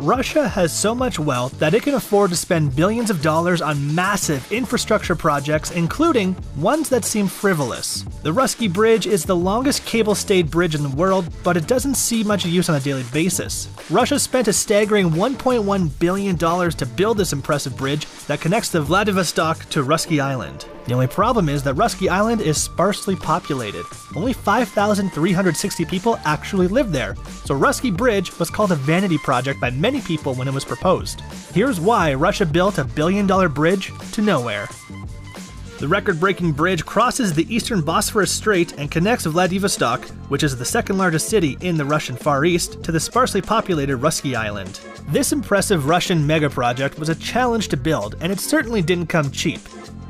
Russia has so much wealth that it can afford to spend billions of dollars on massive infrastructure projects, including ones that seem frivolous. The Russky Bridge is the longest cable-stayed bridge in the world, but it doesn't see much use on a daily basis. Russia spent a staggering $1.1 billion to build this impressive bridge that connects the Vladivostok to Russky Island. The only problem is that Russky Island is sparsely populated. Only 5,360 people actually live there, so Russky Bridge was called a vanity project by many people when it was proposed. Here's why Russia built $1 billion bridge to nowhere. The record-breaking bridge crosses the eastern Bosphorus Strait and connects Vladivostok, which is the second largest city in the Russian Far East, to the sparsely populated Russky Island. This impressive Russian mega-project was a challenge to build, and it certainly didn't come cheap.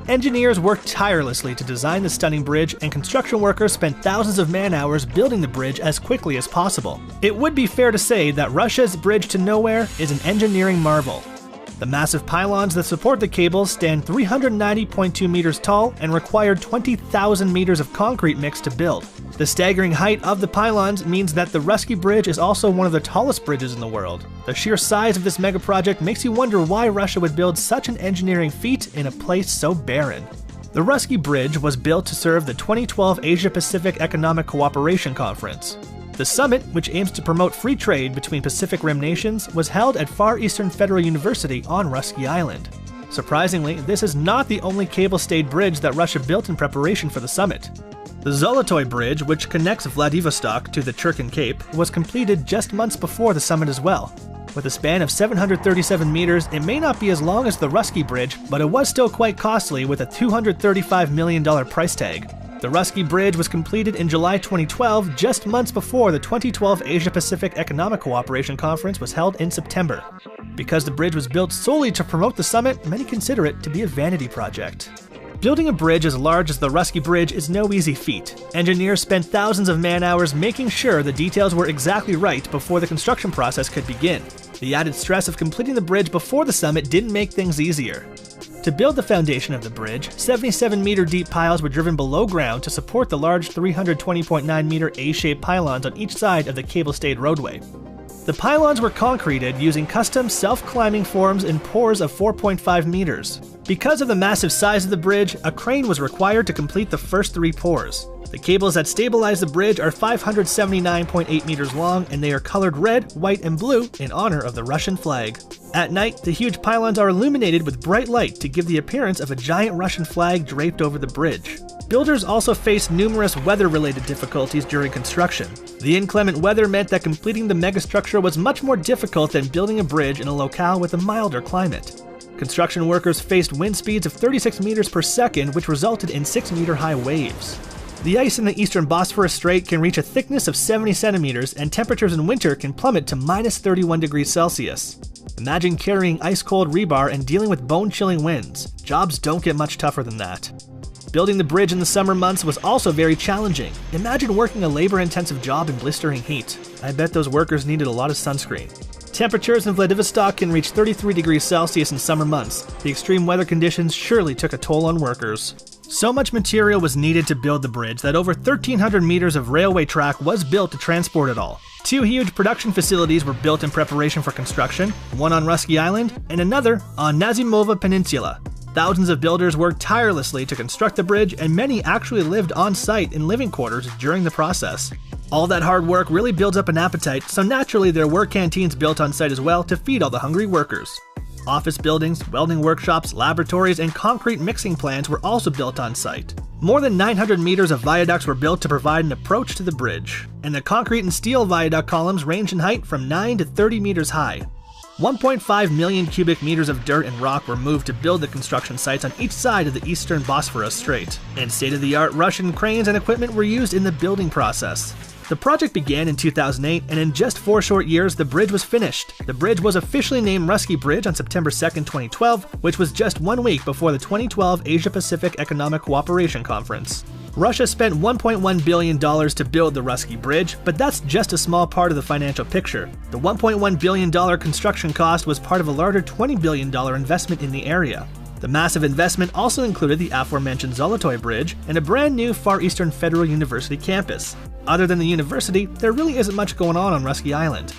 Engineers worked tirelessly to design the stunning bridge, and construction workers spent thousands of man-hours building the bridge as quickly as possible. It would be fair to say that Russia's bridge to nowhere is an engineering marvel. The massive pylons that support the cables stand 390.2 meters tall and required 20,000 meters of concrete mix to build. The staggering height of the pylons means that the Russky Bridge is also one of the tallest bridges in the world. The sheer size of this mega project makes you wonder why Russia would build such an engineering feat in a place so barren. The Russky Bridge was built to serve the 2012 Asia-Pacific Economic Cooperation Conference. The summit, which aims to promote free trade between Pacific Rim nations, was held at Far Eastern Federal University on Russky Island. Surprisingly, this is not the only cable-stayed bridge that Russia built in preparation for the summit. The Zolotoy Bridge, which connects Vladivostok to the Churkin Cape, was completed just months before the summit as well. With a span of 737 meters, it may not be as long as the Russky Bridge, but it was still quite costly with a $235 million price tag. The Russky Bridge was completed in July 2012, just months before the 2012 Asia-Pacific Economic Cooperation Conference was held in September. Because the bridge was built solely to promote the summit, many consider it to be a vanity project. Building a bridge as large as the Russky Bridge is no easy feat. Engineers spent thousands of man-hours making sure the details were exactly right before the construction process could begin. The added stress of completing the bridge before the summit didn't make things easier. To build the foundation of the bridge, 77-meter deep piles were driven below ground to support the large 320.9-meter A-shaped pylons on each side of the cable-stayed roadway. The pylons were concreted using custom self-climbing forms in pours of 4.5 meters. Because of the massive size of the bridge, a crane was required to complete the first 3 pours. The cables that stabilize the bridge are 579.8 meters long, and they are colored red, white, and blue in honor of the Russian flag. At night, the huge pylons are illuminated with bright light to give the appearance of a giant Russian flag draped over the bridge. Builders also faced numerous weather-related difficulties during construction. The inclement weather meant that completing the megastructure was much more difficult than building a bridge in a locale with a milder climate. Construction workers faced wind speeds of 36 meters per second, which resulted in 6-meter-high waves. The ice in the eastern Bosphorus Strait can reach a thickness of 70 centimeters, and temperatures in winter can plummet to minus 31 degrees Celsius. Imagine carrying ice-cold rebar and dealing with bone-chilling winds. Jobs don't get much tougher than that. Building the bridge in the summer months was also very challenging. Imagine working a labor-intensive job in blistering heat. I bet those workers needed a lot of sunscreen. Temperatures in Vladivostok can reach 33 degrees Celsius in summer months. The extreme weather conditions surely took a toll on workers. So much material was needed to build the bridge that over 1,300 meters of railway track was built to transport it all. 2 huge production facilities were built in preparation for construction, one on Russky Island and another on Nazimova Peninsula. Thousands of builders worked tirelessly to construct the bridge, and many actually lived on site in living quarters during the process. All that hard work really builds up an appetite, so naturally there were canteens built on site as well to feed all the hungry workers. Office buildings, welding workshops, laboratories, and concrete mixing plants were also built on site. More than 900 meters of viaducts were built to provide an approach to the bridge, and the concrete and steel viaduct columns ranged in height from 9 to 30 meters high. 1.5 million cubic meters of dirt and rock were moved to build the construction sites on each side of the eastern Bosphorus Strait, and state-of-the-art Russian cranes and equipment were used in the building process. The project began in 2008, and in just 4 short years, the bridge was finished. The bridge was officially named Russky Bridge on September 2, 2012, which was just 1 week before the 2012 Asia-Pacific Economic Cooperation Conference. Russia spent $1.1 billion to build the Russky Bridge, but that's just a small part of the financial picture. The $1.1 billion construction cost was part of a larger $20 billion investment in the area. The massive investment also included the aforementioned Zolotoy Bridge and a brand new Far Eastern Federal University campus. Other than the university, there really isn't much going on Russky Island.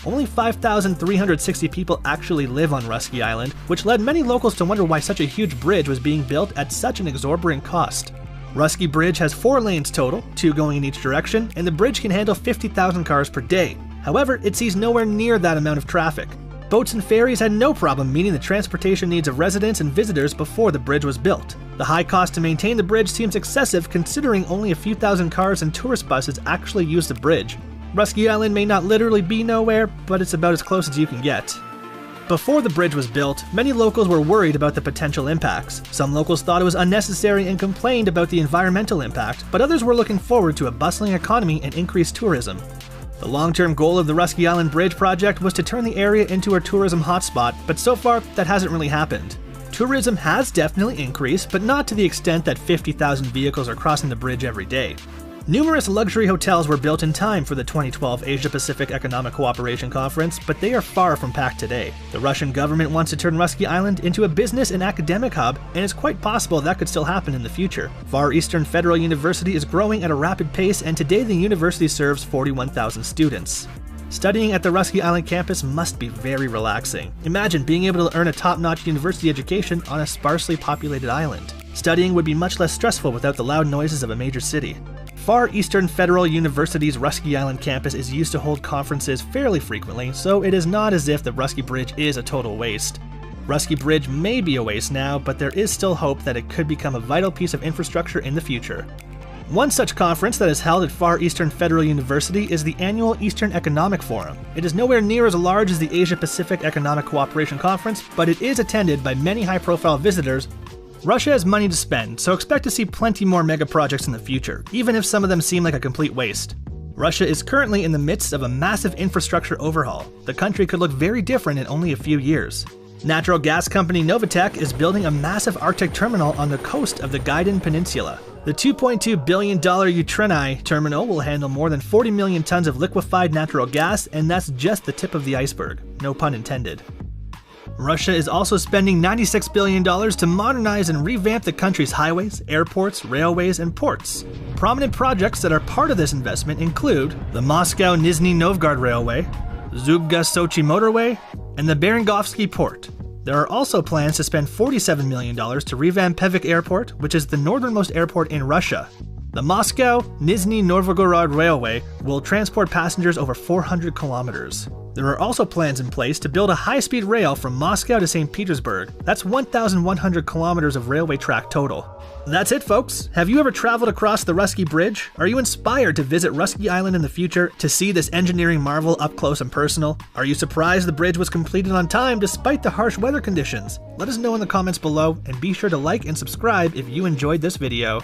Only 5,360 people actually live on Rusky Island, which led many locals to wonder why such a huge bridge was being built at such an exorbitant cost. Rusky Bridge has 4 lanes total, 2 going in each direction, and the bridge can handle 50,000 cars per day. However, it sees nowhere near that amount of traffic. Boats and ferries had no problem meeting the transportation needs of residents and visitors before the bridge was built. The high cost to maintain the bridge seems excessive considering only a few thousand cars and tourist buses actually use the bridge. Rusky Island may not literally be nowhere, but it's about as close as you can get. Before the bridge was built, many locals were worried about the potential impacts. Some locals thought it was unnecessary and complained about the environmental impact, but others were looking forward to a bustling economy and increased tourism. The long-term goal of the Rusky Island Bridge project was to turn the area into a tourism hotspot, but so far, that hasn't really happened. Tourism has definitely increased, but not to the extent that 50,000 vehicles are crossing the bridge every day. Numerous luxury hotels were built in time for the 2012 Asia-Pacific Economic Cooperation Conference, but they are far from packed today. The Russian government wants to turn Rusky Island into a business and academic hub, and it's quite possible that could still happen in the future. Far Eastern Federal University is growing at a rapid pace, and today the university serves 41,000 students. Studying at the Rusky Island campus must be very relaxing. Imagine being able to earn a top-notch university education on a sparsely populated island. Studying would be much less stressful without the loud noises of a major city. Far Eastern Federal University's Rusky Island campus is used to hold conferences fairly frequently, so it is not as if the Rusky Bridge is a total waste. Rusky Bridge may be a waste now, but there is still hope that it could become a vital piece of infrastructure in the future. One such conference that is held at Far Eastern Federal University is the annual Eastern Economic Forum. It is nowhere near as large as the Asia-Pacific Economic Cooperation Conference, but it is attended by many high-profile visitors. Russia has money to spend, so expect to see plenty more mega projects in the future, even if some of them seem like a complete waste. Russia is currently in the midst of a massive infrastructure overhaul. The country could look very different in only a few years. Natural gas company Novatek is building a massive Arctic terminal on the coast of the Gaidin Peninsula. The $2.2 billion Utreni terminal will handle more than 40 million tons of liquefied natural gas, and that's just the tip of the iceberg. No pun intended. Russia is also spending $96 billion to modernize and revamp the country's highways, airports, railways, and ports. Prominent projects that are part of this investment include the Moscow-Nizhny Novgorod Railway, Zubga-Sochi Motorway, and the Beregovsky Port. There are also plans to spend $47 million to revamp Pevek Airport, which is the northernmost airport in Russia. The Moscow-Nizhny Novgorod Railway will transport passengers over 400 kilometers. There are also plans in place to build a high-speed rail from Moscow to St. Petersburg. That's 1,100 kilometers of railway track total. That's it, folks. Have you ever traveled across the Rusky Bridge? Are you inspired to visit Rusky Island in the future to see this engineering marvel up close and personal? Are you surprised the bridge was completed on time despite the harsh weather conditions? Let us know in the comments below, and be sure to like and subscribe if you enjoyed this video.